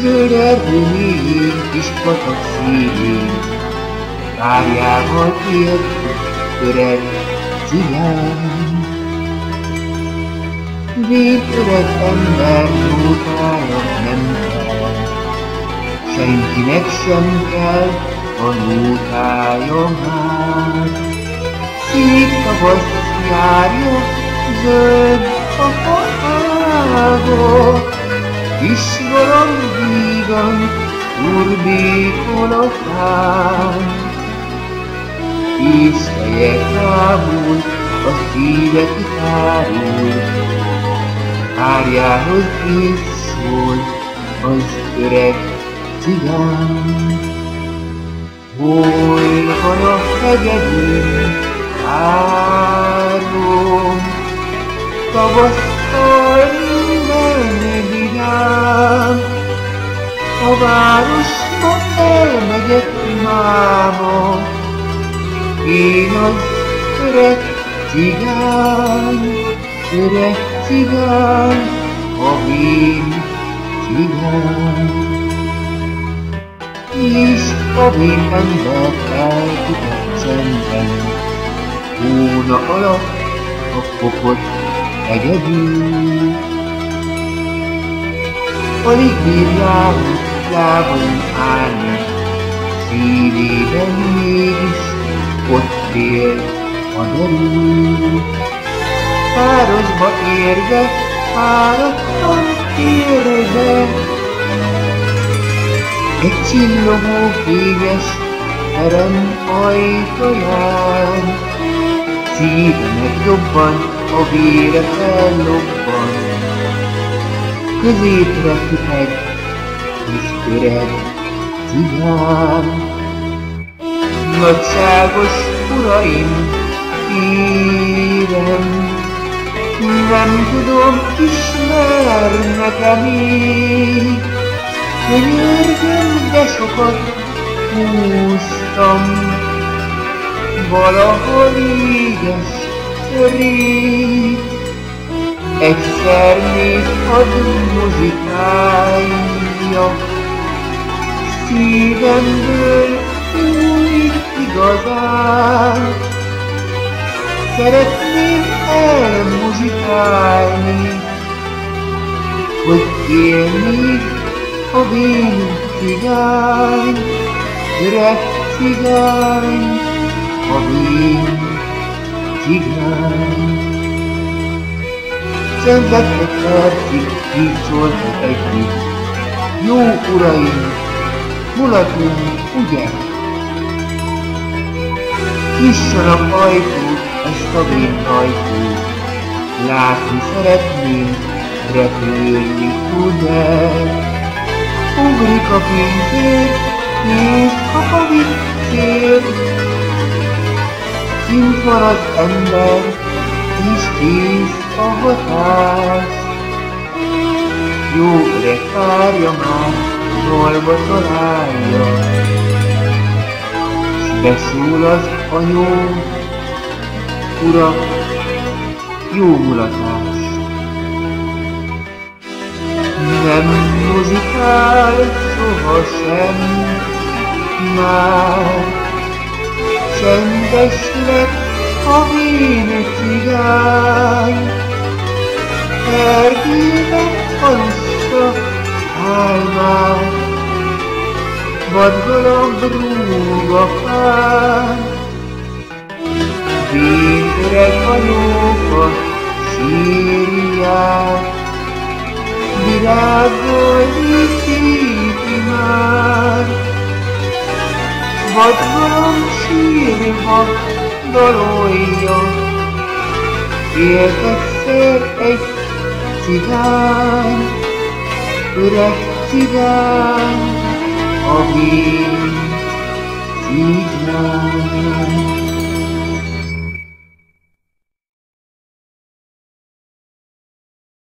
zöld erdő mélyén, kis patak szélén, párjával élt öreg cigány. Vén öreg ember nótája nem kell, senkinek sem kell a nótája már. Szép tavasz járja, zöld a faága, kis galamb vígan urbékol a fán. Észreje támul, a szíve kitárul, párjához így szól az öreg cigány. Hol van a hegedűn áron, tavasszal minden vidám, a városba elmegyek máma, én az öreg cigány, a vén cigány. És a vén ember eltudott csendben, hóna alatt a kopott egyedül. Alig bír lábon állni, szívében mégis ott él a derű. Városba érve, fáradtan térve, egy csillogó fényes terem ajtaján, szíve megdobban, a vére fellobban, középre kiteg kis öreg cigány. Nagyságos uraim, kérem, nem tudom, ismernek-e még, könyörgöm, de sokat húztam, valahol réges rég. Egyszer még hadd muzsikáljak, szívemből úgy igazán. Szeretném elmuzsikálni, hogy élni a vén cigány, öreg cigány, a vén cigány. Csendetlen percig kícsoltak együtt, jó uraim, mulatunk, ugye? Nyisson a ajtót, ezt a vén ajtót, látni szeretném, repülni tud-e? Ugrik a pincér, nézd a viccér, kint van az ember, és kész a hatás. Jó öreg párja már dolba találja, s beszól az anyó, urak, jó mulatás. Nem muzsikál sohasem már, csendes lett a vén cigány. Erdőben alussza álmát, vadgalamb rúg a fán. Vén öreg anyóka sírját, virággal díszíti már. Vadgalamb sírva dalolja, élt egyszer egy cigány, öreg cigány, a vén cigány.